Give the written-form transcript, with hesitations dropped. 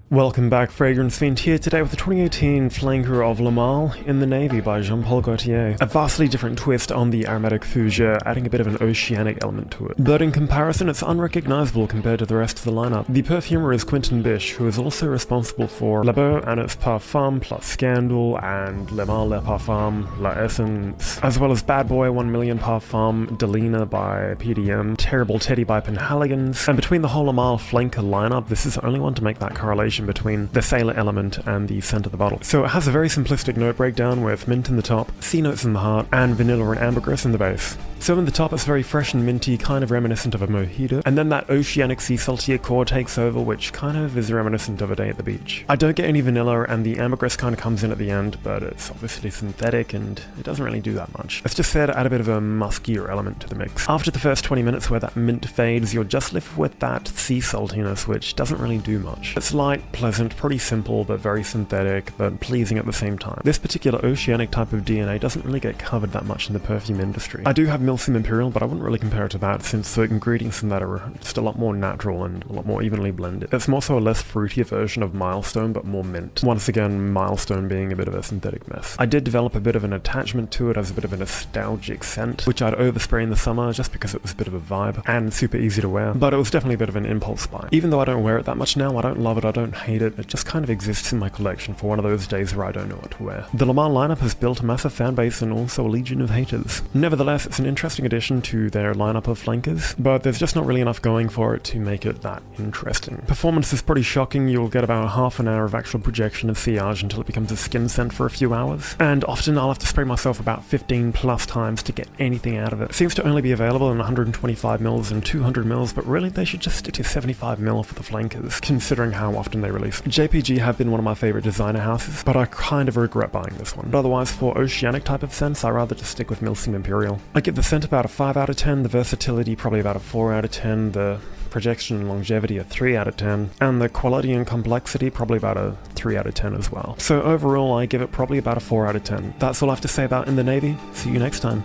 Welcome back, Fragrance Fiend here today with the 2018 flanker of Le Male in the Navy by Jean-Paul Gaultier. A vastly different twist on the aromatic fougère, adding a bit of an oceanic element to it. But in comparison, it's unrecognizable compared to the rest of the lineup. The perfumer is Quentin Bish, who is also responsible for La Beau and its Parfum plus Scandal and Le Male Le Parfum, La Essence, as well as Bad Boy 1 Million Parfum, Delina by PDM, Terrible Teddy by Penhaligon's, and between the whole Le Male flanker lineup, this is the only one to make that correlation between the sailor element and the scent of the bottle. So it has a very simplistic note breakdown with mint in the top, C notes in the heart, and vanilla and ambergris in the base. So in the top it's very fresh and minty, kind of reminiscent of a mojito, and then that oceanic sea salty accord takes over, which kind of is reminiscent of a day at the beach. I don't get any vanilla, and the ambergris kind of comes in at the end, but it's obviously synthetic and it doesn't really do that much. It's just there to add a bit of a muskier element to the mix. After the first 20 minutes where that mint fades, you're just left with that sea saltiness, which doesn't really do much. It's light, pleasant, pretty simple, but very synthetic, but pleasing at the same time. This particular oceanic type of DNA doesn't really get covered that much in the perfume industry. I do have Milsim Imperial, but I wouldn't really compare it to that, since the ingredients in that are just a lot more natural and a lot more evenly blended. It's more so a less fruity version of Milestone, but more mint. Once again, Milestone being a bit of a synthetic mess. I did develop a bit of an attachment to it as a bit of a nostalgic scent, which I'd overspray in the summer just because it was a bit of a vibe, and super easy to wear, but it was definitely a bit of an impulse buy. Even though I don't wear it that much now, I don't love it, I don't hate it, it just kind of exists in my collection for one of those days where I don't know what to wear. The Le Male lineup has built a massive fan base and also a legion of haters. Nevertheless, it's an interesting addition to their lineup of flankers, but there's just not really enough going for it to make it that interesting. Performance is pretty shocking. You'll get about half an hour of actual projection of sillage until it becomes a skin scent for a few hours, and often I'll have to spray myself about 15 plus times to get anything out of it. It seems to only be available in 125ml and 200ml, but really they should just stick to 75ml for the flankers, considering how often they release. JPG have been one of my favorite designer houses, but I kind of regret buying this one. But otherwise, for oceanic type of scents, I rather just stick with Milsim Imperial. I give the scent about a 5 out of 10, the versatility probably about a 4 out of 10, the projection and longevity a 3 out of 10, and the quality and complexity probably about a 3 out of 10 as well. So overall, I give it probably about a 4 out of 10. That's all I have to say about In the Navy. See you next time.